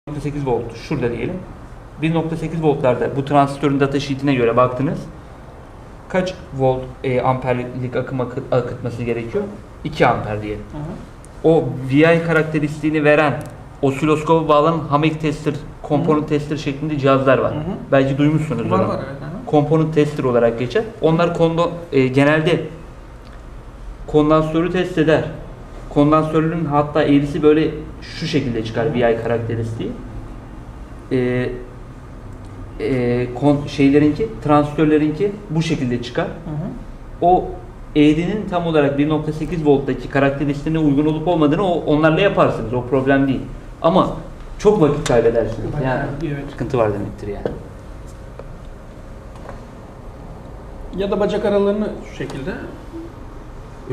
1.8 volt şurada diyelim. 1.8 voltlarda bu transistörün data sheet'ine göre baktınız. Kaç volt amperlik akım akıtması gerekiyor? 2 amper diyelim. O VI karakteristiğini veren osiloskopa bağlanan Hamek tester, komponent tester şeklinde cihazlar var. Belki duymuşsunuz onu. Var, evet. Komponent tester olarak geçer. Onlar genelde kondansörü test eder. Kondansörün hatta eğrisi böyle şu şekilde çıkar VI karakteristiği. Transistörlerinki bu şekilde çıkar. O eğrinin tam olarak 1.8 volttaki karakteristiğine uygun olup olmadığını onlarla yaparsınız. O problem değil. Ama çok vakit kaybedersiniz. Yani Evet. sıkıntı var demektir yani. Ya da bacak aralarını şu şekilde.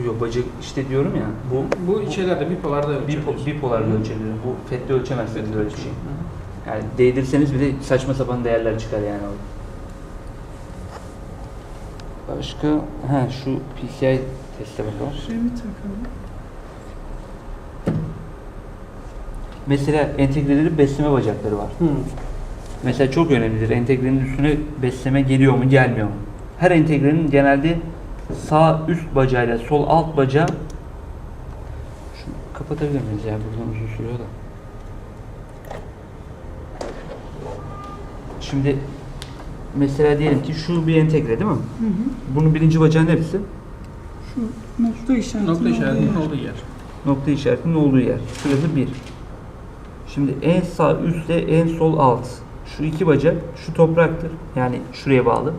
Yok bacak işte diyorum ya. Bu şeylerde bipolarda ölçüyoruz. Bipolar ölçebilir. Bu FET'te ölçemezsiniz böyle bir şey. Yani değdirseniz bir de saçma sapan değerler çıkar yani orada. Başka şu PCI teste bakalım. Şeyi takalım. Mesela entegrelerin besleme bacakları var. Mesela çok önemlidir. Entegrenin üstüne besleme geliyor mu, gelmiyor mu? Her entegrenin genelde sağ üst bacağıyla sol alt bacağı şunu kapatabilir miyiz ya? Buradan uzun sürüyor da. Şimdi mesela diyelim ki şu bir entegre değil mi? Bunun birinci bacağı neresi? Şu nokta işaretinin Nokta işaretinin olduğu yer. Nokta işaretinin olduğu yer. Şurası 1. Şimdi en sağ üstte en sol alt. Şu iki bacak şu topraktır. Yani şuraya bağlı.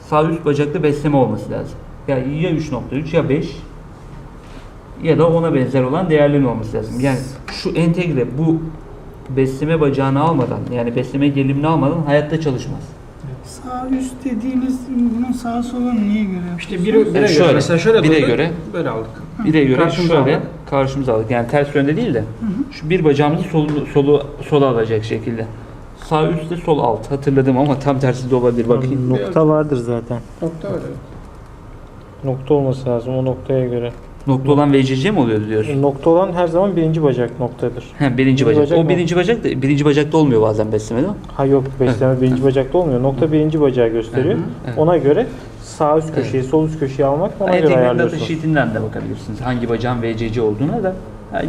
Sağ üst bacakta besleme olması lazım. Yani ya 3.3 ya 5 ya da ona benzer olan değerlerin olması lazım. Yani şu entegre bu besleme bacağını almadan yani besleme gerilimini almadan hayatta çalışmaz. Sağ üst dediğiniz bunun sağa sola neye göre? İşte bire göre. şöyle, Mesela şöyle bire koyduk, göre. böyle aldık. Bire göre Karşımıza şöyle aldık. karşımıza aldık. Yani ters yönde değil de şu bir bacağımızı sola alacak şekilde. Sağ üstte sol alt hatırladım ama tam tersi de olabilir bakayım. Nokta vardır zaten. Nokta öyle. Nokta olması lazım o noktaya göre. Nokta olan VCC mi oluyordu diyorsun? Nokta olan her zaman birinci bacak noktadır. Birinci bacak. bacak O mı? birinci bacakta olmuyor bazen besleme değil mi? Ha yok besleme birinci bacakta olmuyor. Nokta birinci bacağı gösteriyor. Evet. Ona göre sağ üst köşeyi, sol üst köşeyi almak ona göre Entegrenin data ayarlıyorsunuz. sheet'inden de bakabilirsiniz. Hangi bacağın VCC olduğuna da.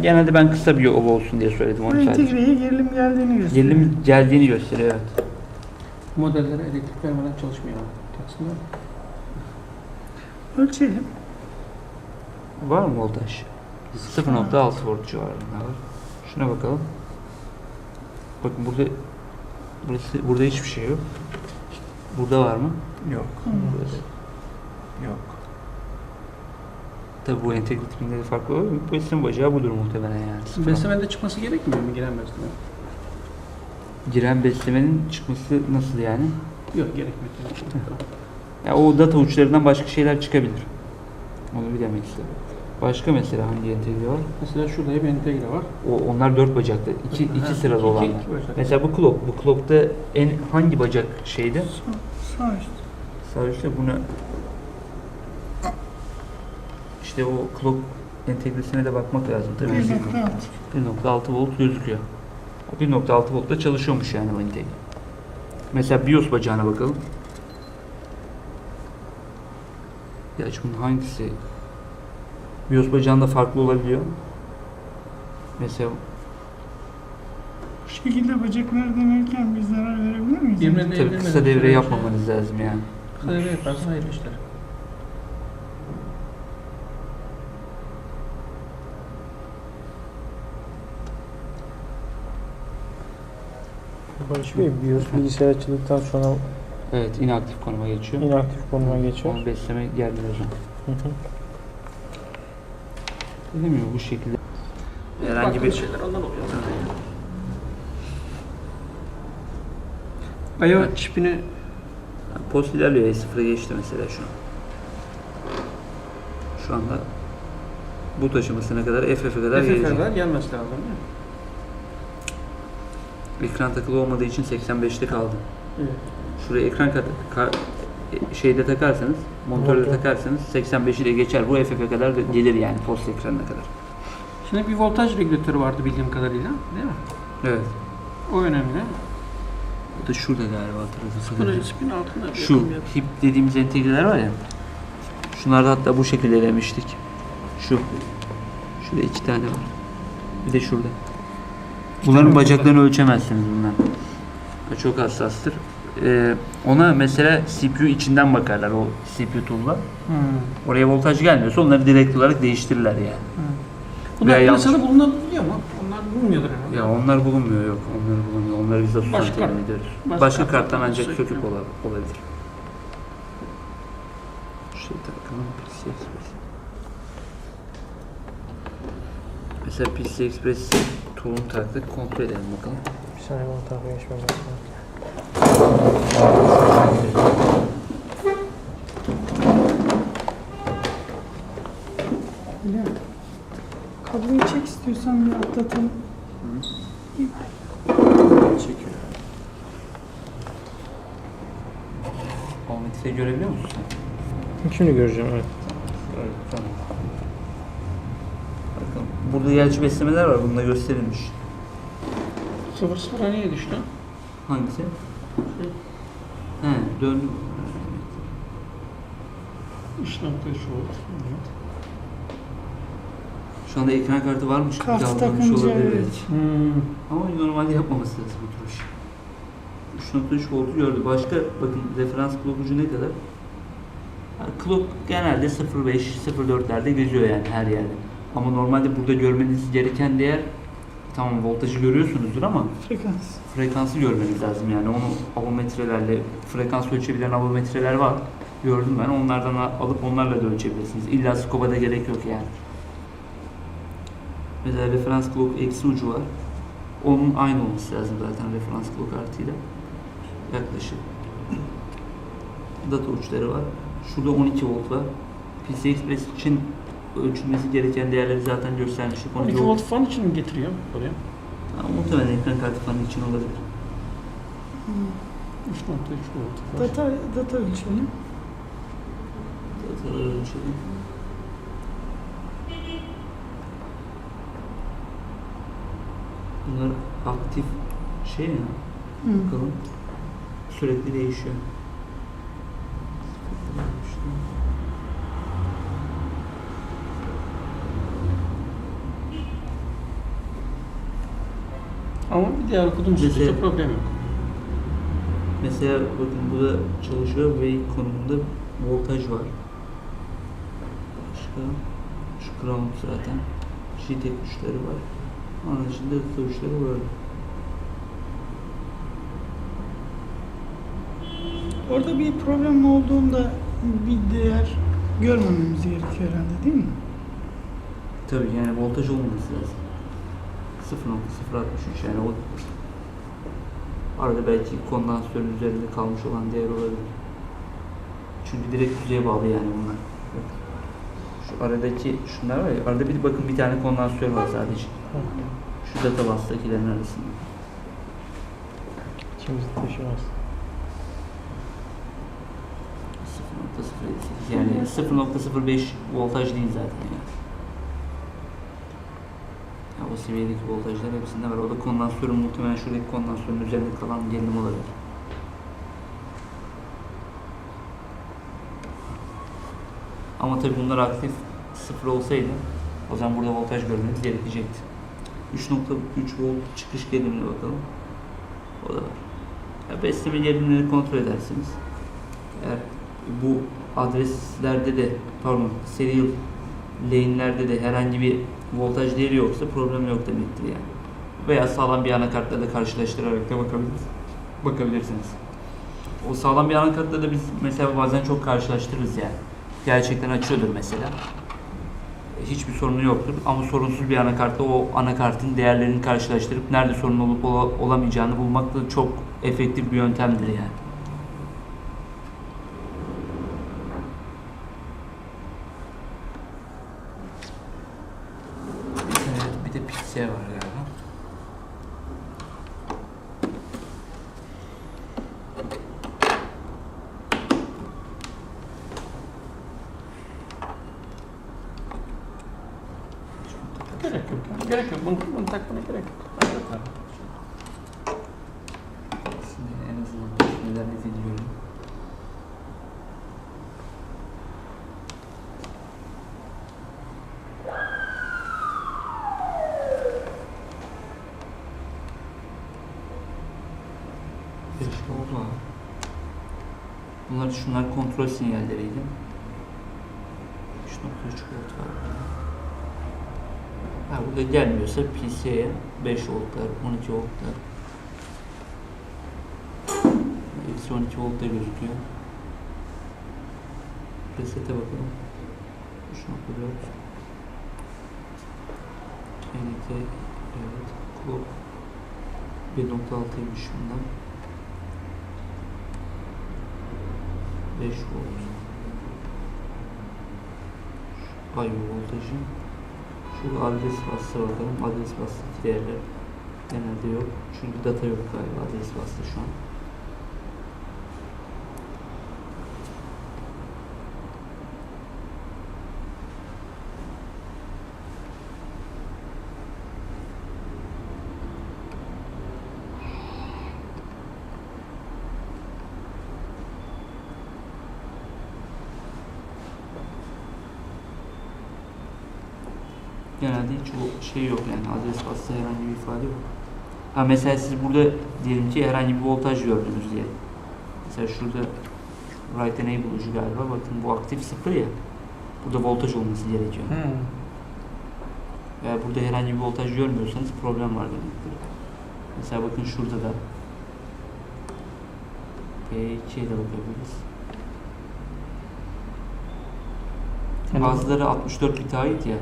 Genelde ben kısa bir yol olsun diye söyledim Bu onu sadece. entegreye gerilim geldiğini gösteriyor. Gerilim geldiğini gösteriyor evet. Modellere elektrik vermeden çalışmıyor. Taksınlar. Ölçelim. Var mı voltaj? 0.6 volt civarında var. Şuna bakalım. Bakın burada hiçbir şey yok. Burada var mı? Yok. Burası. Yok. Tabi bu entegre tipinde farklı olur. Besleme bacağı budur muhtemelen yani. Beslemede çıkması gerekmiyor mu giren besleme? Giren beslemenin çıkması nasıl yani? Yok gerekmiyor. Ya o data uçlarından başka şeyler çıkabilir. Onu bilemek istedim. Başka mesela hangi entegre var? Mesela şurada bir entegre var. Onlar 4 bacaklı. İki sıralı olanlar. bacak. Mesela bu clock. Bu clock'ta hangi bacak şeydi? Sağ üst. Sağ üstte bunu işte o clock entegresine de bakmak lazım tabii. 1.6. 1.6 volt gözüküyor. O 1.6 voltla çalışıyormuş yani o entegre. Mesela BIOS bacağına bakalım. Ya bunun hangisi? BIOS bacağında farklı olabiliyor. Mesela Bu şekilde bacakları denerken bir zarar verebilir miyiz? Birbirine tabii kısa devre yapmamanız lazım yani. Kısa devre yaparsan hayırlı işler. Barış Bey BIOS bilgisayar açıldıktan sonra Evet, inaktif konuma geçiyor. inaktif konuma geçiyor. Onu besleme gelmiyor o zaman. Hı hı. Değil mi bu şekilde? Herhangi Farklı bir şeyler ondan oluyor zaten. IO çipini post ilerliyor. E0'a geçti mesela şu an. Şu anda bu taşımasına kadar FF'e kadar gelecek. FF'e gelmesi lazım değil mi? Ekran takılı olmadığı için 85'te kaldı. Evet. Şuraya ekran şeyde takarsanız, monitörde Monitör. takarsanız 85'i de geçer. Bu FF'e kadar da gelir yani post ekranına kadar. Şimdi bir voltaj regülatörü vardı bildiğim kadarıyla, değil mi? Evet. O önemli. Bu da şurada galiba hatırladığım Bunu kadarıyla. spin altında Şu hip dediğimiz entegreler var ya. Şunlarda hatta bu şekilde elemiştik. Şu. Şurada 2 tane var. Bir de şurada. Bunların bacaklarını ölçemezsiniz bunlar. Çok hassastır. Ona mesela CPU içinden bakarlar o CPU tool'la. Oraya voltaj gelmiyorsa onları direkt olarak değiştirirler yani. Bunlar Veya yanlış- piyasada bulunabiliyor mu? Onlar bulunmuyordur herhalde. Ya onlar bulunmuyor yok. Onları bulunmuyor. Onları biz de Başka susam temin ediyoruz. başka Başka karttan karttan ancak söküyor. söküp olabilir. Şey takalım PC Express. Mesela PC Express tool'unu taktık. Kontrol edelim bakalım. Bir saniye bunu tarafa geçmem lazım. Öyle. Kabloyu çek istiyorsan bir atlatalım. Çekiyor. Ohmmetreyi görebiliyor musun sen? Şimdi göreceğim, evet. Evet, tamam. Bakın burada yelçi beslemeler var. Bunda gösterilmiş. 0-0'a niye düştü? Hangisi? He, dön. 3.3 volt. Evet. Şu anda ekran kartı varmış gibi Kart davranmış takınca olabilir evet. belki. Ama normalde yapmaması lazım bu tür iş. 3.3 voltu gördü. Başka bakın referans clock ucu ne kadar? Yani clock genelde 0.5-0.4'lerde geziyor yani her yerde. Ama normalde burada görmeniz gereken değer, tamam voltajı görüyorsunuzdur ama Frekans. frekansı görmeniz lazım yani onu avometrelerle, frekans ölçebilen avometreler var. Gördüm ben. Onlardan alıp onlarla da ölçebilirsiniz. İlla skopa da gerek yok yani. Mesela referans clock eksi ucu var. Onun aynı olması lazım zaten referans clock artıyla. Yaklaşık. Data uçları var. Şurada 12 volt var. PC Express için ölçülmesi gereken değerleri zaten göstermiştik. 12 volt fan için mi getiriyor oraya? Ama muhtemelen ekran kartı falan için olabilir. 3.3 volt. Data ölçelim. Dataları ölçelim. Bunlar aktif şey ya. Bakalım. Sürekli değişiyor. Ama bir diğer okuduğum Mesela- sürece problem yok. Mesela bakın bu da çalışıyor ve konumunda voltaj var. Başka şu ground zaten. JTAG tuşları var. Onun içinde tuşları var. Orada bir problem olduğunda bir değer görmememiz gerekiyor herhalde değil mi? Tabii yani voltaj olmaması lazım. 0.063 yani o arada belki kondansatörün üzerinde kalmış olan değer olabilir. Çünkü direkt yüzeye bağlı yani bunlar. Bak. Şu aradaki şunlar var ya, arada bir bakın bir tane kondansatör var sadece. Şu data bus'takilerin arasında. İkimiz de taşımaz. 0.058 yani 0.05 voltaj değil zaten yani. Ya o seviyedeki voltajlar hepsinde var. O da kondansatörün muhtemelen şuradaki kondansatörün üzerinde kalan gerilim olabilir. Ama tabii bunlar aktif 0 olsaydı o zaman burada voltaj görmeniz gerekecekti. 3.3 volt çıkış gerilimine bakalım. O da var. Ya besleme gerilimleri kontrol edersiniz. Eğer bu adreslerde de pardon serial lane'lerde de herhangi bir voltaj değeri yoksa problem yok demektir yani. Veya sağlam bir anakartla da karşılaştırarak da bakabilirsiniz. O sağlam bir anakartla da biz mesela bazen çok karşılaştırırız yani. Gerçekten açıyordur mesela. Hiçbir sorunu yoktur ama sorunsuz bir anakartla o anakartın değerlerini karşılaştırıp nerede sorun olup olamayacağını bulmak da çok efektif bir yöntemdir yani. Evet, bir de PC var galiba. Gerek yok. Yani. Gerek yok. Bunu takmana gerek yok. Ben yaparım. 5 oldu abi. Şunlar kontrol sinyalleriydi. 3.3 volt var. Ha, burada gelmiyorsa PC'ye 5 voltlar, 12 voltlar. Eksi 12 voltta gözüküyor. Resete bakalım. 3.4 NT, evet. Clock 1.6'ymış bundan. 5 volt. IO voltajı. Şu adres bassa bakalım. Adres bastaki değerler genelde yok. Çünkü data yok galiba adres basta şu an. Genelde hiç o şey yok yani adres basta herhangi bir ifade yok. Ha mesela siz burada diyelim ki herhangi bir voltaj gördünüz diye. Mesela şurada right enable ucu galiba, bakın bu aktif 0 ya. Burada voltaj olması gerekiyor. Eğer burada herhangi bir voltaj görmüyorsanız problem var demektir. Mesela bakın şurada da P2'ye de bakabiliriz. Bazıları 64 bit ait ya.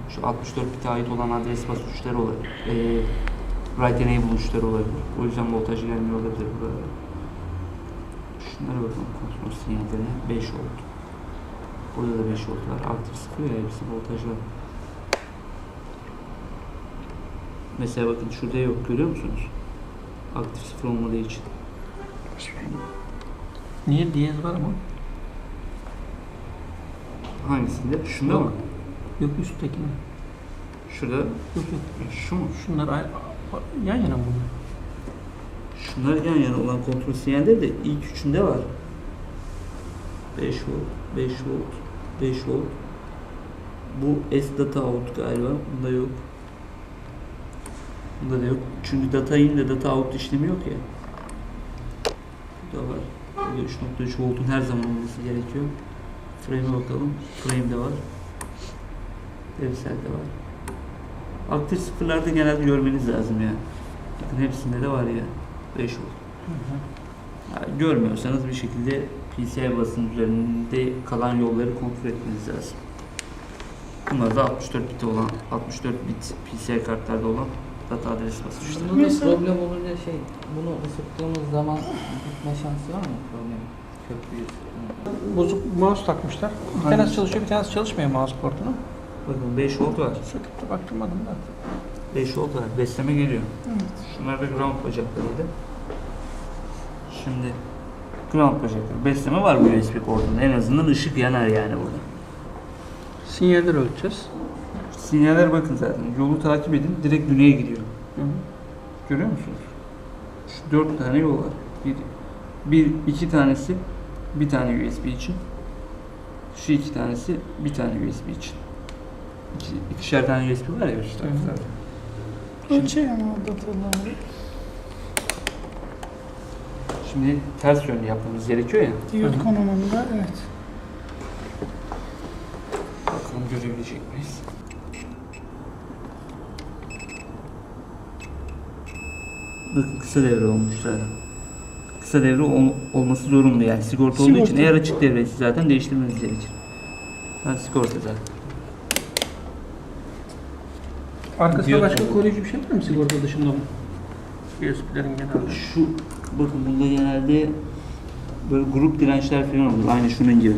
Şu 64 bit ait olan adres bas uçları olabilir. Right enable uçları olabilir. O yüzden voltaj gelmiyor olabilir burada. Şunlara bakalım, kontrol sinyallerine 5 volt. Burada da 5 volt var. Aktif 0 ya, hepsi voltaj var. Mesela bakın şurada yok, görüyor musunuz? Aktif 0 olmadığı için. Niye diyez var ama? Hangisinde? Şunda mı? Yok, üsttekinde. Şurada. Yok. Şu mu? Şunlar yan yana mı bunlar? Şunlar yan yana olan kontrol sinyalleri de ilk üçünde var. 5 volt, 5 volt, 5 volt. Bu S data out galiba. Bunda yok. Bunda da yok. Çünkü data in ile data out işlemi yok ya. Burada var. Burada 3.3 voltun her zaman olması gerekiyor. Frame'e bakalım. Frame'de var. Devselde var. Aktif sıfırlarda genelde görmeniz lazım ya. Bakın hepsinde de var ya. 5 volt. Yani görmüyorsanız bir şekilde PCI basın üzerinde kalan yolları kontrol etmeniz lazım. Bunlar da 64 bit olan, 64 bit PCI kartlarda olan data adres basınçları. Bunda da problem olunca bunu ısıttığımız zaman gitme şansı var mı problem? Köprüyü ısıttığımız. Bozuk mouse takmışlar. Bir Hangisi? tanesi çalışıyor, bir tanesi çalışmıyor mouse portunu. Bakın 5 volt var. Söküp de baktırmadım da. 5 volt var. Besleme geliyor. Evet. Şunlar da ground bacaklarıydı. Şimdi ground bacakları. Besleme var bu USB portunda. En azından ışık yanar yani burada. Sinyaller ölçeceğiz. Sinyaller bakın zaten. Yolu takip edin. Direkt güneye gidiyor. Görüyor musunuz? Şu 4 tane yol var. İki tanesi bir tane USB için. Şu 2 tanesi bir tane USB için. İkişer tane USB var ya üst taraflarda. Ölçeği ama o dataları. Şimdi ters yönlü yapmamız gerekiyor ya. Diyot konumunda evet. Bakalım görebilecek miyiz? Bakın kısa devre olmuş zaten. Kısa devre olması zorunlu yani sigorta olduğu için. Sigorta. Eğer açık devresi zaten değiştirmeniz gerekir. Ha, sigorta zaten. Arkasında Diyot başka oldu. koruyucu bir şey var mı sigorta dışında mı? USB'lerin genelde. Şu bakın bunda genelde böyle grup dirençler falan olur. Aynı şunun gibi.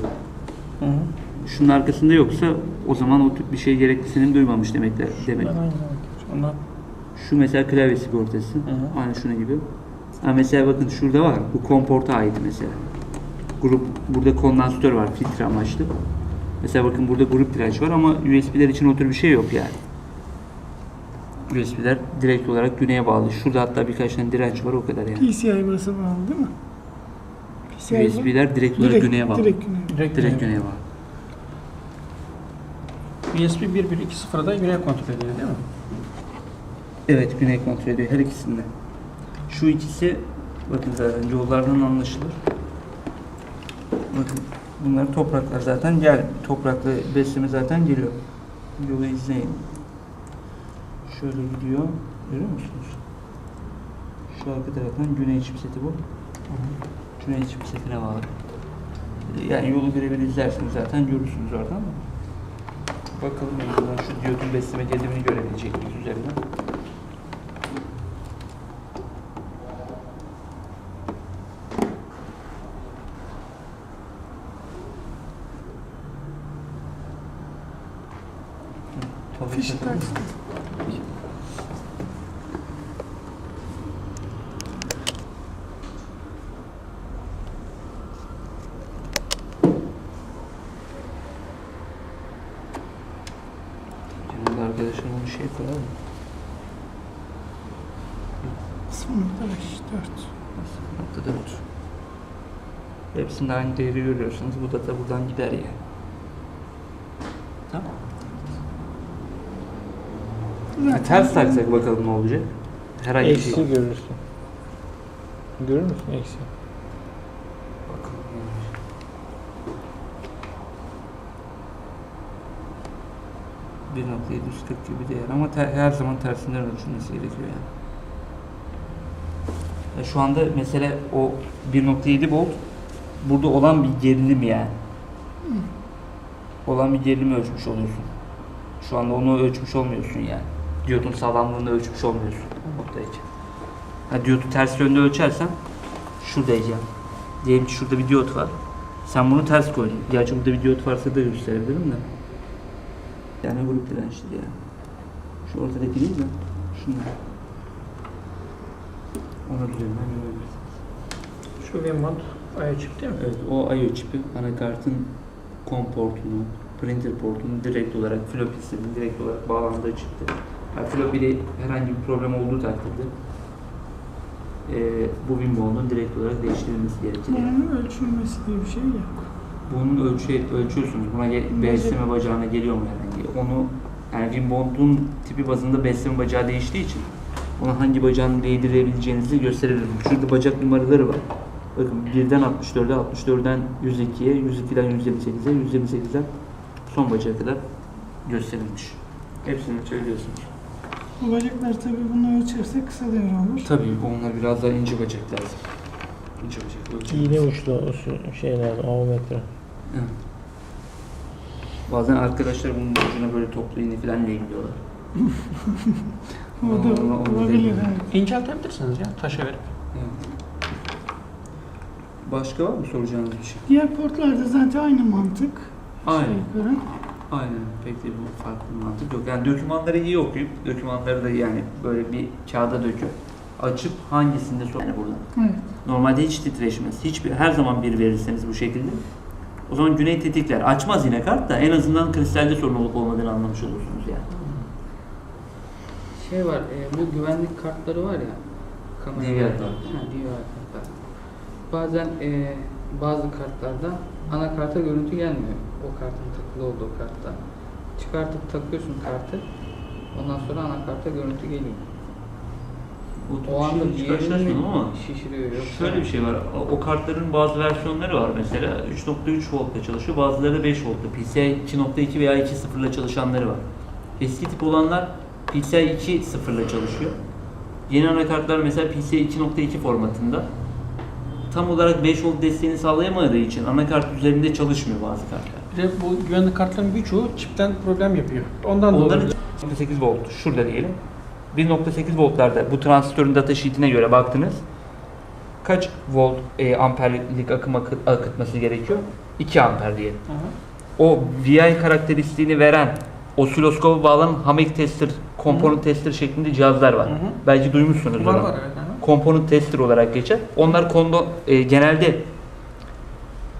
Şunun arkasında yoksa o zaman o tip bir şey gereklisini duymamış demek. Ben aynı zamanda. Onlar Şu mesela klavye sigortası. Hı. Aynı şuna gibi. Ha mesela bakın şurada var. Bu komporta ait mesela. Burada kondansatör var filtre amaçlı. Mesela bakın burada grup direnç var ama USB'ler için o tür bir şey yok yani. USB'ler direkt olarak güneye bağlı. Şurada hatta birkaç tane direnç var o kadar yani. PCI burası bağlı değil mi? PCI USB'ler direkt olarak güneye bağlı. Direkt güneye. Direkt güneye bağlı. USB 1120'da güney kontrol ediyor değil mi? Evet, güney kontrol ediyor her ikisinde. Şu ikisi Bakın zaten yollardan anlaşılır. Bakın bunlar topraklar zaten toprakla besleme zaten geliyor. Yolu izleyin. Şöyle gidiyor. Görüyor musunuz? Şu arka taraftan güney çipseti bu. Güney çipsetine bağlı. Yani yolu birebir izlersiniz zaten görürsünüz oradan. Bakalım buradan şu diyodun besleme gelimini görebilecek miyiz üzerinden? Fişi taksın. Şimdi arkadaşım onu şey koyar mı? 0.5, 4. 4. Hepsinde aynı değeri görüyorsunuz. Bu data buradan gider yani. Tamam. Ters taksak bakalım ne olacak. Herhangi bir Eksi şey. görürsün. Görür müsün eksi? Bakalım ne olacak. .740 gibi değer ama her zaman tersinden ölçülmesi gerekiyor yani. Şu anda mesela o 1.7 volt burada olan bir gerilim yani. Olan bir gerilimi ölçmüş oluyorsun. Şu anda onu ölçmüş olmuyorsun yani. Diyodun sağlamlığını ölçmüş olmuyorsun o noktayken. Diyodu ters yönde ölçersen şuradayken. Diyelim ki şurada bir diyot var. Sen bunu ters koydun. Gerçi burada bir diyot varsa da gösterebilirim de. Yani grup dirençli yani. Şu ortadaki değil mi? Şunlar. Ona üzerinden görebilirsiniz. Şu V-Mod aya çıktı değil mi? Evet, o I/O çipi anakartın COM portunu, printer portunu direkt olarak floppy'sinin direkt olarak bağlandığı çıktı. Yani floppy'de herhangi bir problem olduğu takdirde bu Wimbo'nun direkt olarak değiştirilmesi gerekir. Bunun ölçülmesi diye bir şey yok. Bunun ölçüyorsunuz. Buna besleme bacağına geliyor mu herhangi? Onu yani Wimbo'nun tipi bazında besleme bacağı değiştiği için ona hangi bacağını değdirebileceğinizi gösterebilirim. Şurada bacak numaraları var. Bakın 1'den 64'e, 64'den 102'ye, 102'den 128'e, 128'den son bacağa kadar gösterilmiş. Hepsini söylüyorsunuz. Bu bacaklar tabii bunu ölçerse kısa devre olur. Tabii onlar biraz daha ince bacak lazım. İnce bacak ölçülmesi. İğne uçlu o şey lazım, avometre. Evet. Bazen arkadaşlar bunun ucuna böyle toplu iğne falan lehimliyorlar. O da olabilir. Evet. İnceltebilirsiniz ya taşa verip. Evet. Başka var mı soracağınız bir şey? Diğer portlarda zaten aynı mantık. Aynen. Yukarı. Aynen. Pek de bu farklı bir mantık yok. Yani dokümanları iyi okuyup, dokümanları da yani böyle bir kağıda döküp, açıp hangisinde yani buradan. Evet. Normalde hiç titreşmez. Her zaman bir verirseniz bu şekilde. O zaman güney tetikler. Açmaz yine kart da en azından kristalde sorun olup olmadığını anlamış olursunuz yani. Şey var, bu güvenlik kartları var ya. DVR kart. DVR kartlar. Bazen bazı kartlarda anakarta görüntü gelmiyor. O kartın takılı olduğu kartta. Çıkartıp takıyorsun kartı. Ondan sonra anakarta görüntü geliyor. O anda hiç bir yerini karşılaşmadım ama şişiriyor. Yoksa şöyle bir şey var. O kartların bazı versiyonları var mesela 3.3 voltla çalışıyor. Bazıları da 5 voltla. PCI 2.2 veya 2.0 ile çalışanları var. Eski tip olanlar PCI 2.0 ile çalışıyor. Yeni anakartlar mesela PCI 2.2 formatında. Tam olarak 5 volt desteğini sağlayamadığı için anakart üzerinde çalışmıyor bazı kartlar. Bir de bu güvenlik kartların birçoğu çipten problem yapıyor. Ondan Onların dolayı. 1.8 volt şurada diyelim. 1.8 voltlarda bu transistörün data sheet'ine göre baktınız. Kaç volt amperlik akım akıtması gerekiyor? 2 amper diyelim. O VI karakteristiğini veren osiloskopa bağlanan Hamek tester, komponent tester şeklinde cihazlar var. Belki duymuşsunuz Var onu. var evet. Komponent tester olarak geçer. Onlar genelde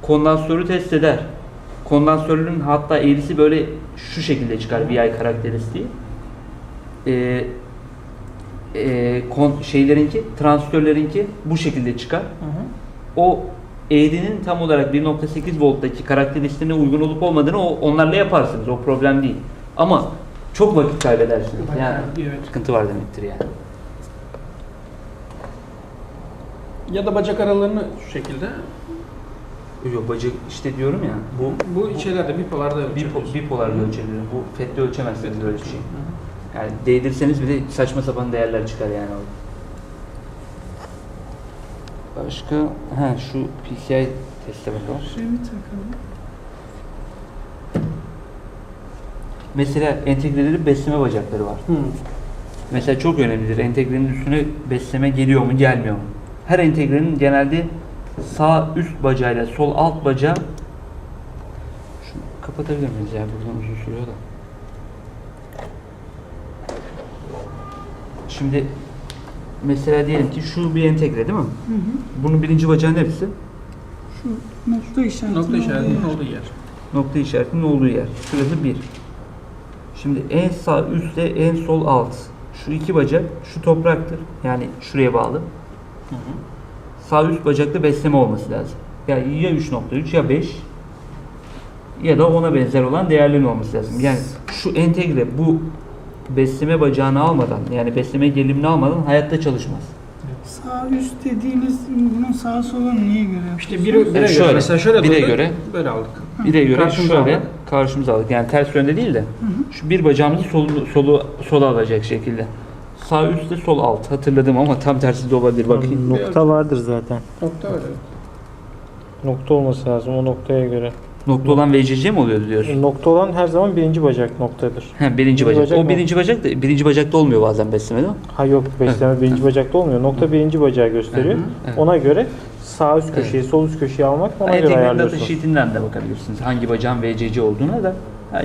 kondansörü test eder. Kondansörün hatta eğrisi böyle şu şekilde çıkar VI karakteristiği. Şeylerinki, transistörlerinki bu şekilde çıkar. O eğrinin tam olarak 1.8 volttaki karakteristiğine uygun olup olmadığını onlarla yaparsınız. O problem değil. Ama çok vakit kaybedersiniz. Yani Evet. sıkıntı var demektir yani. Ya da bacak aralarını şu şekilde. Yok bacak işte diyorum ya. Bu şeylerde bipolarda Bipolar ölçebilir. Bu FET'le ölçemezsiniz böyle bir şey. Yani değdirseniz bile saçma sapan değerler çıkar yani orada. Başka şu PCI teste bakalım. Şöyle takalım. Mesela entegreleri besleme bacakları var. Mesela çok önemlidir. Entegrenin üstüne besleme geliyor mu, gelmiyor mu? Her entegrenin genelde sağ üst bacağıyla sol alt bacağı. Şunu kapatabilir miyiz ya? Buradan uzun sürüyor da. Şimdi mesela diyelim ki şu bir entegre değil mi? Hı hı. Bunun birinci bacağı neresi? Şu nokta işaretinin Nokta işaretinin olduğu yer. olduğu yer. Nokta işaretinin olduğu yer. Şurası 1. Şimdi en sağ üstle en sol alt. Şu iki bacak, şu topraktır. Yani şuraya bağlı. Sağ üst bacakta besleme olması lazım. Yani ya 3.3 ya 5 ya da ona benzer olan değerlerin olması lazım. Yani şu entegre bu besleme bacağını almadan, yani besleme gerilimini almadan hayatta çalışmaz. Sağ üst dediğiniz bunun sağa sola neye göre yapıyorsunuz? İşte bire göre. şöyle, Mesela şöyle bire durduk, göre. böyle aldık. Bire göre Karşımıza şöyle aldık. karşımıza aldık. Yani ters yönde değil de şu bir bacağımızı sola alacak şekilde. Sağ üstte sol alt. Hatırladım ama tam tersi de olabilir. Bakayım. Nokta vardır zaten. Nokta öyle. Nokta olması lazım o noktaya göre. Nokta olan VCC mi oluyordu diyorsun? Nokta olan her zaman birinci bacak noktadır. Birinci bacak. bacak O mı? birinci bacakta olmuyor bazen besleme değil mi? Ha yok besleme birinci bacakta olmuyor. Nokta birinci bacağı gösteriyor. Hı hı, evet. Ona göre sağ üst köşeyi, sol üst köşeyi almak ona göre Entegrenin data ayarlıyorsun. sheet'inden de bakabilirsiniz. Hangi bacağın VCC olduğuna da.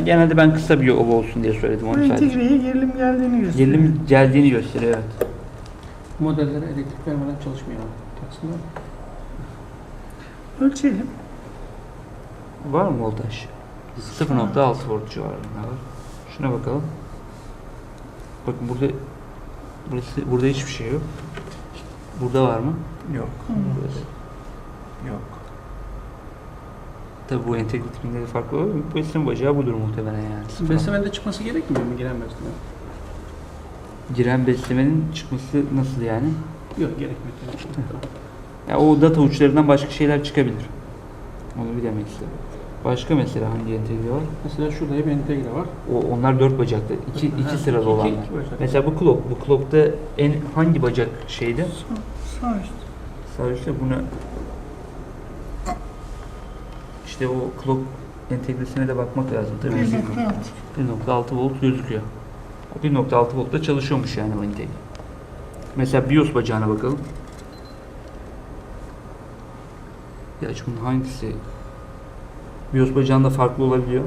Genelde ben kısa bir yol olsun diye söyledim Bu onu sadece. entegreye gerilim geldiğini gösteriyor. Gerilim geldiğini gösteriyor evet. Modellere elektrik vermeden çalışmıyor. Aslında Ölçelim. Var mı voltaj? 0.6 volt civarında var. Şuna bakalım. Bakın burada hiçbir şey yok. Burada var mı? yok. Burası. Yok. Tabii bu entegre tipinde de farklı olur. Bu besleme bacağı budur muhtemelen yani. Beslemede çıkması gerekmiyor mu giren besleme? Giren beslemenin çıkması nasıl yani? Yok gerekmiyor. Ya o data uçlarından başka şeyler çıkabilir. Onu bilemek istedim. Başka mesela hangi entegre var? Mesela şurada bir entegre var. Onlar 4 bacaklı. İki sıralı olanlar. iki bacak. Mesela bu clock'ta hangi bacak şeydi? Sağ üst. Sağ üstte buna işte o clock entegresine de bakmak lazım tabii. 1.6. 1.6 volt gözüküyor. O 1.6 voltta çalışıyormuş yani o entegre. Mesela BIOS bacağına bakalım. Ya bunun hangisi? BIOS bacağında farklı olabiliyor.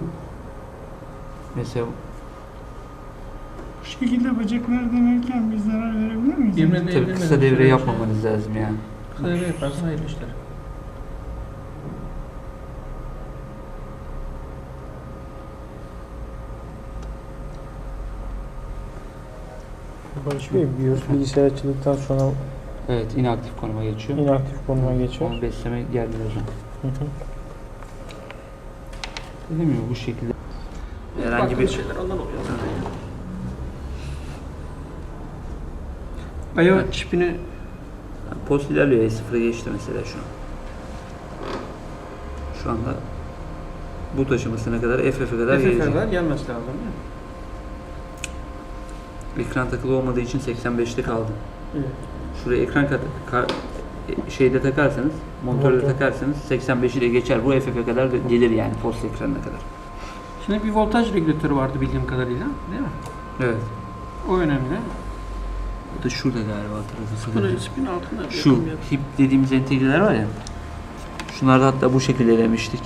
Mesela Bu şekilde bacakları denerken bir zarar verebilir miyiz? Birbirine tabii değdirmeden kısa devre şöyle yapmamanız lazım yani. Kısa devre yaparsan hayırlı işler. Barış Bey, BIOS bilgisayar açıldıktan sonra Evet, inaktif konuma geçiyor. inaktif konuma geçiyor. Onu besleme gelmiyor o zaman. Hı hı. Değil mi bu şekilde? Herhangi Farklı bir şeyler ondan oluyor zaten. IO çipini post ilerliyor. E0'a geçti mesela şu an. Şu anda bu taşımasına kadar FF'e kadar gelecek. FF'ler gelmesi lazım değil mi? Ekran takılı olmadığı için 85'te kaldı. Evet. Şuraya ekran şeyde takarsanız, monitörde Monitör. takarsanız 85 ile geçer. Bu FF'e kadar gelir yani post ekranına kadar. Şimdi bir voltaj regülatörü vardı bildiğim kadarıyla, değil mi? Evet. O önemli. Bu da şurada galiba hatırladığınız Bunun spin altında bir Şu yakın bir yer. hip dediğimiz entegreler var ya. Şunlarda hatta bu şekilde elemiştik.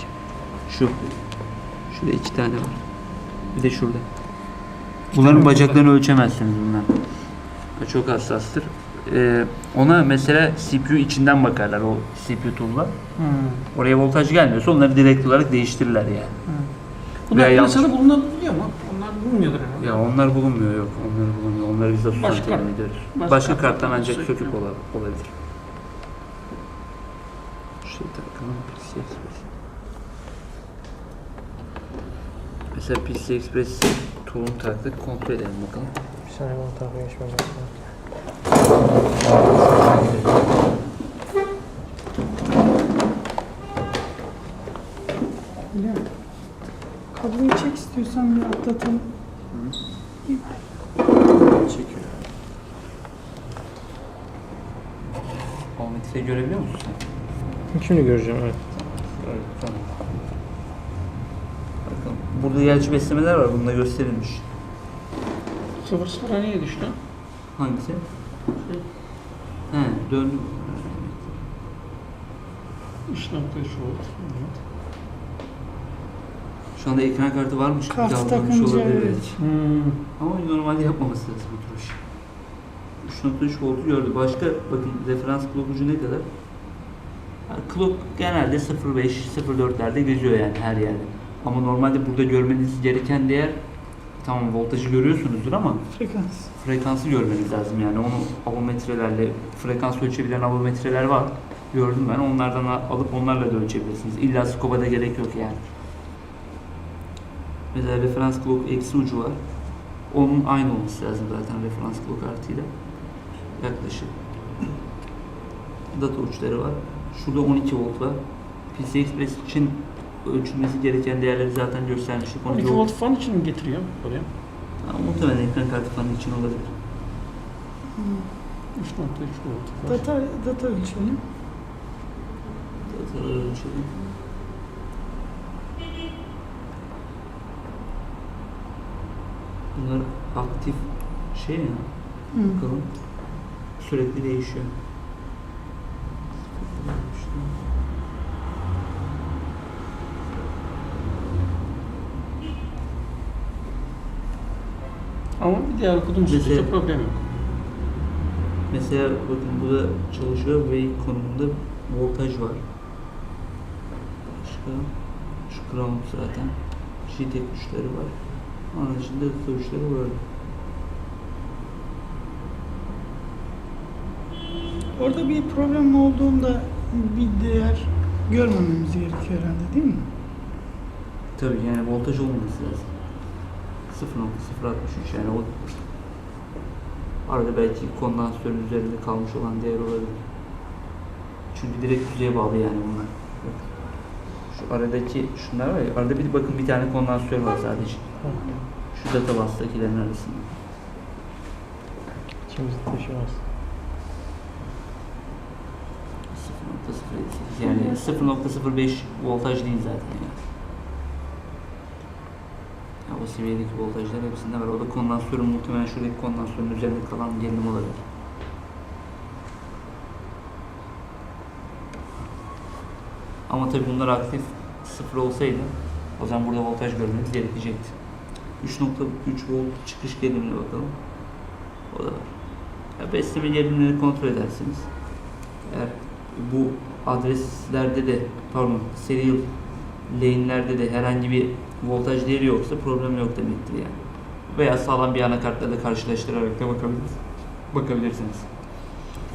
Şurada 2 tane var. Bir de şurada. Bunların bacaklarını ölçemezsiniz bundan. O çok hassastır. Ona mesela CPU içinden bakarlar o CPU tool'la. Oraya voltaj gelmiyorsa onları direkt olarak değiştirirler yani. Bunlar Veya yanlış- piyasada bulunabiliyor mu? Onlar bulunmuyordur herhalde. Ya onlar bulunmuyor yok. Onlar bulunmuyor. Onları biz de Başka- temin ediyoruz. başka Başka karttan karttan ancak söküyor. söküp olabilir. Şey takalım PCI Express. Mesela PCI Express tool'unu taktık. Kontrol edelim bakalım. Bir saniye bu tarafa geçmem lazım. Patlatalım. Çekiyor. Voltmetreyi görebiliyor musun sen? Şimdi göreceğim, evet. Evet, tamam. Bakın burada yerci beslemeler var. Bunda gösterilmiş. 0-0'a niye düştü? Hangisi? He, döndü. 3.3 volt. Evet. Şu anda ekran kartı varmış. Kart Dalgalanmış takınca olabilir evet. belki. Ama normalde yapmaması lazım bu tür iş. 3.3 voltu gördü. Başka bakın referans clock ucu ne kadar? Yani clock genelde 0.5-0.4'lerde geziyor yani her yerde. Ama normalde burada görmeniz gereken değer, tamam voltajı görüyorsunuzdur ama Frekans. frekansı görmeniz lazım yani. Onu avometrelerle, frekans ölçebilen avometreler var. Gördüm ben. Onlardan alıp onlarla da ölçebilirsiniz. İlla skopa da gerek yok yani. Mesela referans clock eksi ucu var. Onun aynı olması lazım zaten referans clock artıyla. Yaklaşık. Data uçları var. Şurada 12 volt var. PCI Express için ölçülmesi gereken değerleri zaten göstermiştik. 12 volt fan için mi getiriyor oraya? Ha, muhtemelen ekran kartı falan için olabilir. 3.3 volt. Data ölçelim. Dataları ölçelim. Bunlar aktif şey ya. Hı. Bakalım. Sürekli değişiyor. Ama bir diğer okuduğumuz Mesela- sürece problem yok. Mesela bakın burada çalışıyor ve konumunda voltaj var. Başka şu ground zaten. JTAG tuşları var. Onun içinde data tuşları var. Orada bir problem olduğunda bir değer görmememiz gerekiyor herhalde, değil mi? Tabii yani voltaj olmaması lazım. 0.063 yani o arada belki kondansatörün üzerinde kalmış olan değer olabilir. Çünkü direkt yüzeye bağlı yani bunlar. Bak. Şu aradaki şunlar var ya, arada bir bakın bir tane kondansatör var sadece. Şu data bus'takilerin arasında. İçimizi taşımaz. 0.058 yani 0.05 voltaj değil zaten yani. Ya o seviyedeki voltajlar hepsinde var. O da kondansatörün muhtemelen şuradaki kondansatörün üzerinde kalan gerilim olabilir. Ama tabi bunlar aktif 0 olsaydı o zaman burada voltaj görmeniz gerekecekti. 3.3 volt çıkış gerilimine bakalım. O da var. Ya besleme gerilimleri kontrol edersiniz. Eğer bu adreslerde de serial lane'lerde de herhangi bir voltaj değeri yoksa problem yok demektir yani. Veya sağlam bir anakartla da karşılaştırarak da bakabilirsiniz.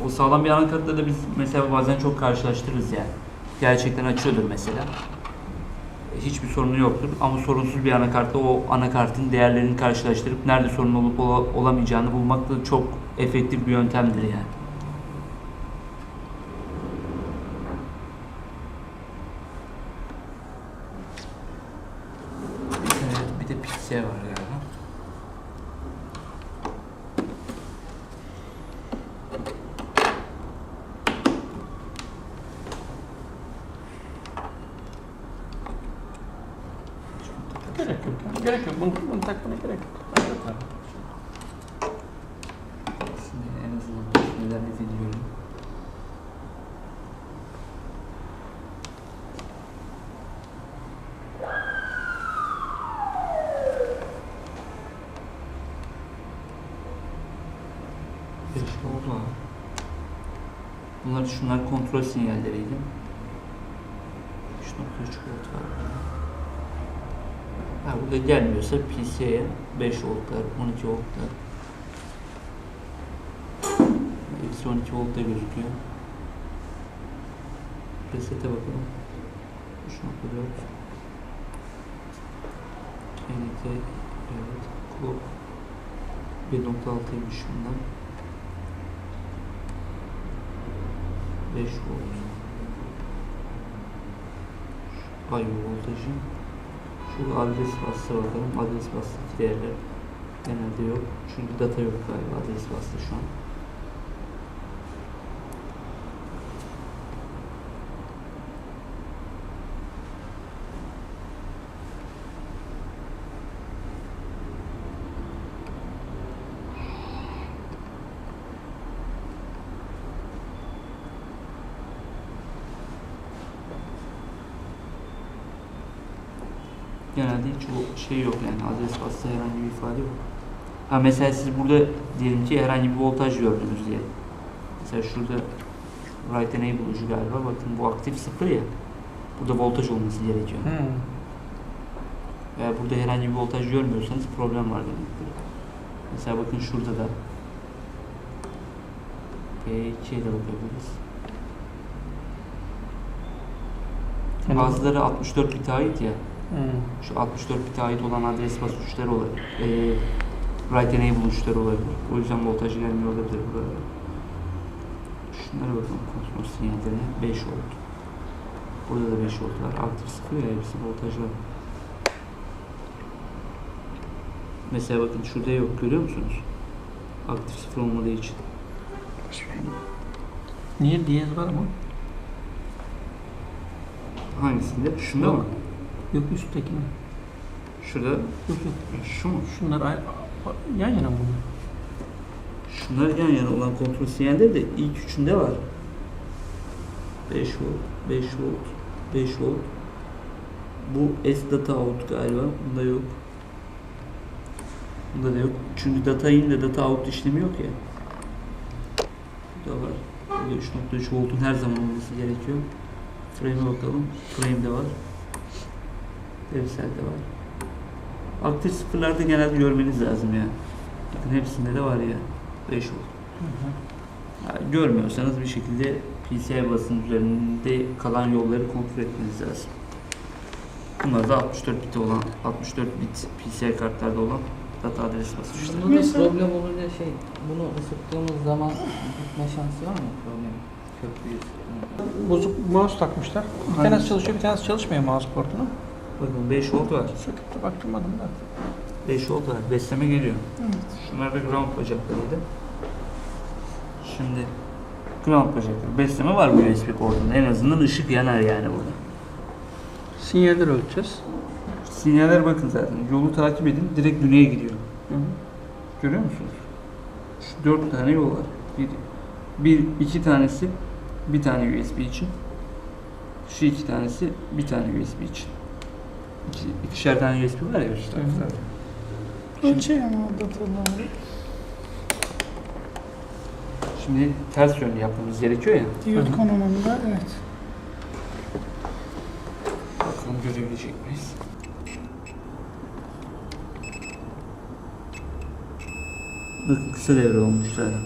O sağlam bir anakartla da biz mesela bazen çok karşılaştırırız yani. Gerçekten açıyordur mesela. Hiçbir sorunu yoktur ama sorunsuz bir anakartla o anakartın değerlerini karşılaştırıp nerede sorun olup olamayacağını bulmak da çok efektif bir yöntemdir yani. Bir de PCI var galiba. Gerek yok. Yani. Gerek yok. Bunu takmana gerek yok. Şimdi en azından neler ediyorum. Şunlar kontrol sinyalleriydi. 3.3 volt var burada. Ha, burada gelmiyorsa PC'ye 5 voltlar, 12 voltlar. Eksi 12 volt da gözüküyor. Resete bakalım. 3.4 KNT, evet. Clock 1.6'ymış şundan. 5 volt. IO voltajı. Şu adres bassa bakalım. Adres bastaki değerler genelde yok. Çünkü data yok galiba adres basta şu an. Genelde hiç o şey yok yani adres basta herhangi bir ifade yok. Ha mesela siz burada diyelim ki herhangi bir voltaj gördünüz diye. Mesela şurada write enable ucu galiba bakın bu aktif 0 ya. Burada voltaj olması gerekiyor. Eğer burada herhangi bir voltaj görmüyorsanız problem var demektir. Mesela bakın şurada da P2'ye de bakabiliriz. Bazıları 64 bite ait ya. Şu 64 bite ait olan adres bas uçları olabilir. Write enable uçları olabilir. O yüzden voltaj gelmiyor olabilir burada. Şunlara bakalım kontrol sinyallerine 5 volt. Burada da 5 volt var. Aktif 0 ya hepsi voltaj var. Mesela bakın şurada yok görüyor musunuz? Aktif 0 olmadığı için. Niye diyez var ama? Hangisinde? Şunda Yok. mı? Yok üstteki mi? Şurada. Yok. Şu mu? Şunlar yan yana mı? Şunlar yan yana olan kontrol sinyalleri de ilk üçünde var. 5 volt, 5 volt, 5 volt. Bu S data out galiba. Bunda yok. Bunda da yok. Çünkü data in de data out işlemi yok ya. Burada var. Burada 3.3 voltun her zaman olması gerekiyor. Frame'e bakalım. Frame'de var. Devselde var. Aktif sıfırlarda genelde görmeniz lazım ya. Bakın hepsinde de var ya. 5 volt. Yani görmüyorsanız bir şekilde PCI basının üzerinde kalan yolları kontrol etmeniz lazım. Bunlar da 64 bit olan, 64 bit PCI kartlarda olan data adres basmışlar. Bunda da Mesela- problem olunca bunu ısıttığımız zaman gitme şansı var mı problem? Köprüyü ısıttığımız. Bozuk mouse takmışlar. Bir Hangisi? tanesi çalışıyor, bir tanesi çalışmıyor mouse portunu. Bakın 5 volt var. Söküp de baktırmadım da. 5 volt var. Besleme geliyor. Evet. Şunlar da ground bacaklarıydı. Şimdi ground bacakları. Besleme var bu USB portunda. En azından ışık yanar yani burada. Sinyaller ölçeceğiz. Sinyaller bakın zaten. Yolu takip edin. Direkt güneye gidiyor. Görüyor musunuz? Şu 4 tane yol var. İki tanesi bir tane USB için. Şu 2 tanesi bir tane USB için. İkişer tane USB var ya üstte. Ölçeği ama o dataları. Şimdi ters yönlü yapmamız gerekiyor ya. Diyot konumunda evet. Bakalım görebilecek miyiz? Bakın kısa devre olmuş zaten.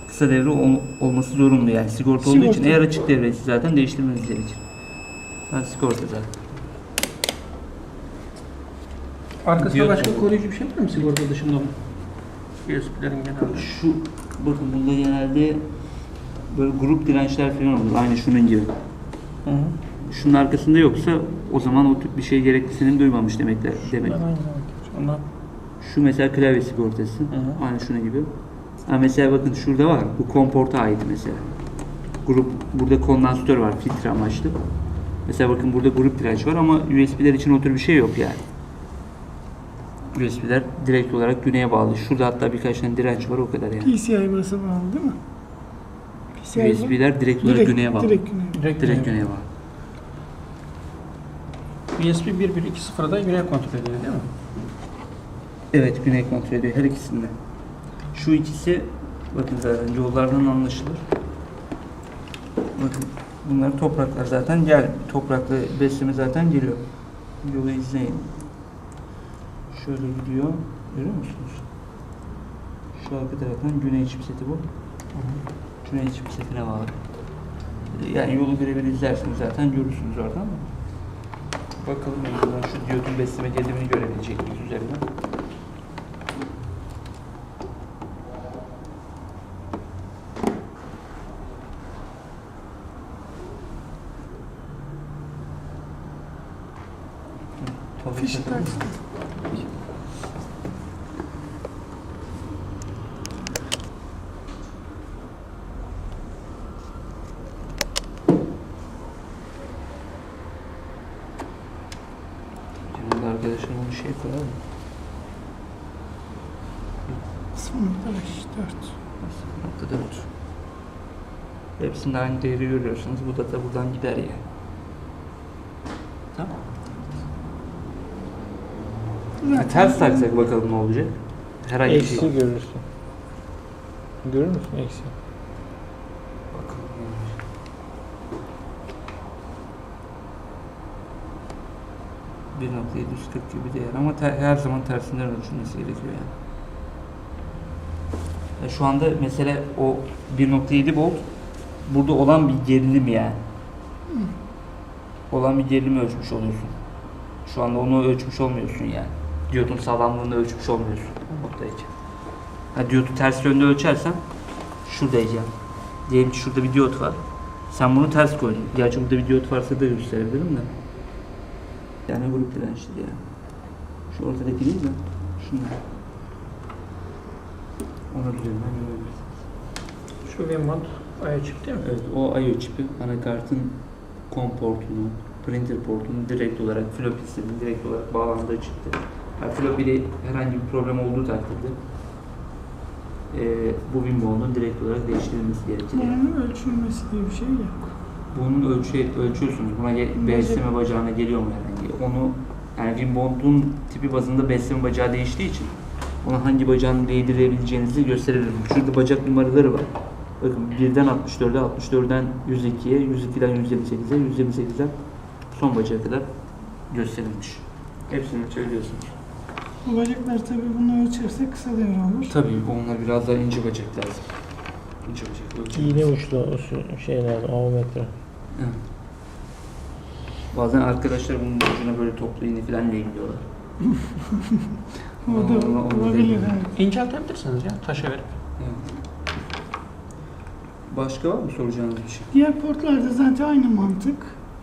Kısa devre olması zorunlu yani sigorta olduğu için Sigorta. eğer açık devreyse zaten değiştirmeniz gerekir. Ben sigorta zaten. Arkasında Diyot başka mu? koruyucu bir şey var mı sigorta dışında mı? USB'lerin genelde. Şu bakın bunda genelde böyle grup dirençler falan olur. Aynı şunun gibi. Hı hı. Şunun arkasında yoksa o zaman o tip bir şey gereklisini duymamış demekler demek. Ben aynı onlar. Şu mesela klavye sigortası. Hı. Aynı şuna gibi. Ha mesela bakın şurada var. Bu komporta ait mesela. Burada kondansatör var filtre amaçlı. Mesela bakın burada grup direnç var ama USB'ler için o tür bir şey yok yani. USB'ler direkt olarak güneye bağlı. Şurada hatta birkaç tane direnç var o kadar yani. PCI burası bağlı değil mi? PCI USB'ler direkt olarak güneye bağlı. Direkt güneye. Direkt güneye bağlı. USB 1120'da da güney kontrol ediyor değil mi? Evet güney kontrol ediyor her ikisinde. Şu ikisi bakın zaten yollardan anlaşılır. Bakın bunlar topraklar zaten toprakla besleme zaten geliyor. Yolu izleyin. Şöyle gidiyor. Görüyor musunuz? Şu arka taraftan güney chipseti bu. Güney chipsetine bağlı. Yani yolu birebir izlerseniz zaten görürsünüz oradan ama. Bakalım en azından şu diyodun besleme gelimini görebilecek miyiz üzerinden. Fişi taksın. Şimdi arkadaşlarım bir şey koyar mı? 0.5, 4. 0.4. Hepsinde aynı değeri görüyorsunuz. Bu da buradan gider yani. Tamam. Zaten Ters taksak bakalım ne olacak. Herhangi bir Eksi şey. görürsün. Görür müsün eksi? Bakalım ne olacak. .740 gibi değer ama her zaman tersinden ölçülmesi gerekiyor yani. Şu anda mesela o 1.7 volt burada olan bir gerilim yani. Olan bir gerilimi ölçmüş oluyorsun. Şu anda onu ölçmüş olmuyorsun yani. Diyotun sağlamlığını ölçmüş olmuyorsun o noktayken. Diyotu ters yönde ölçersen şuradayken. Diyelim ki şurada bir diyot var. Sen bunu ters koydun. Gerçi burada bir diyot varsa da gösterebilirim de. Yani grup dirençli yani. Şu ortadaki değil mi? Şunlar. Onun üzerinden görebilirsiniz. Şu Wiimote aya çıktı değil mi? Evet, o I/O çipi anakartın COM portunu, printer portunu direkt olarak floppy'sinin direkt olarak bağlandığı çıktı. Yani floppy'de herhangi bir problem olduğu takdirde bu Wimbo'nun direkt olarak değiştirilmesi gerekir. Bunun ölçülmesi diye bir şey yok. Bunun ölçüyorsunuz. Buna besleme bacağına geliyor mu herhangi? Onu yani Wimbo'nun tipi bazında besleme bacağı değiştiği için ona hangi bacağını değdirebileceğinizi gösterebilirim. Şurada bacak numaraları var. Bakın 1'den 64'e, 64'den 102'ye, 102'den 128'e, 128'den son bacağa kadar gösterilmiş. Hepsini söylüyorsunuz. Bu bacaklar tabii bunu ölçerse kısa devre olur. Tabii onlar biraz daha ince bacak lazım. İnce bacak ölçülmesi. İğne uçlu o şey lazım, avometre. Evet. Bazen arkadaşlar bunun ucuna böyle toplu iğne falan lehimliyorlar. O da Onu olabilir. değil. Evet. İnceltebilirsiniz ya taşa verip. Evet. Başka var mı soracağınız bir şey? Diğer portlarda zaten aynı mantık.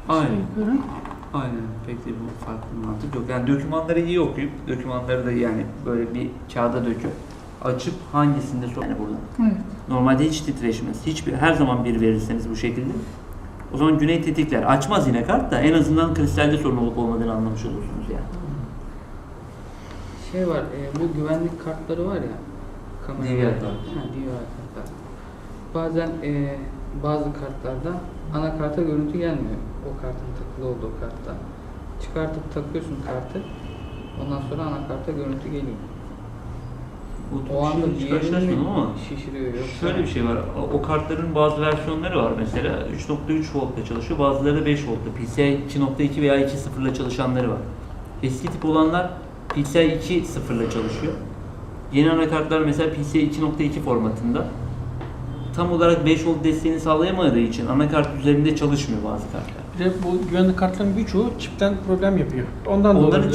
Aynen. Yukarı. Aynen. Pek de bu farklı bir mantık yok. Yani dokümanları iyi okuyup, dokümanları da yani böyle bir kağıda döküp, açıp hangisinde sor... Yani burada. Evet. Normalde hiç titreşmez. Her zaman bir verirseniz bu şekilde. O zaman güney tetikler. Açmaz yine kart da en azından kristalde sorun olup olmadığını anlamış olursunuz yani. Şey var, bu güvenlik kartları var ya. DVR DVR kart. kartlar. Bazen bazı kartlarda anakarta görüntü gelmiyor. O kartın takılı olduğu kartta. Çıkartıp takıyorsun kartı. Ondan sonra anakarta görüntü geliyor. O anda hiç diğerini karşılaşmadım mi ama şişiriyor yoksa? şöyle bir şey var. O kartların bazı versiyonları var mesela 3.3 voltla çalışıyor. Bazıları da 5 voltla. PCI 2.2 veya 2.0 ile çalışanları var. Eski tip olanlar PCI 2.0 ile çalışıyor. Yeni anakartlar mesela PCI 2.2 formatında. Tam olarak 5 volt desteğini sağlayamadığı için anakart üzerinde çalışmıyor bazı kartlar. Bir de bu güvenlik kartların birçoğu çipten problem yapıyor. Ondan Onların dolayı